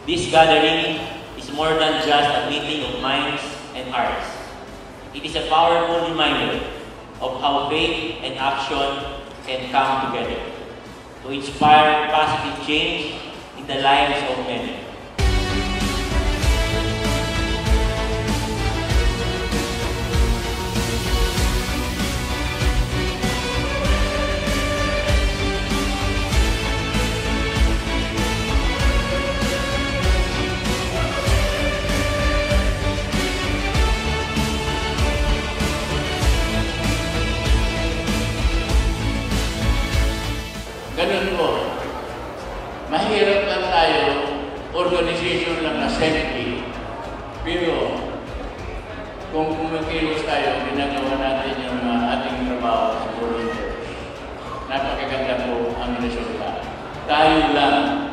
This gathering is more than just a meeting of minds and hearts. It is a powerful reminder of how faith and action can come together to inspire positive change in the lives of many. Ganun po. Mahirap lang tayo, organization lang assembly, pero kung kumikilos tayo, ginagawa natin yung ating trabaho sa volunteers. Napakaganda po ang resulta. Tayo lang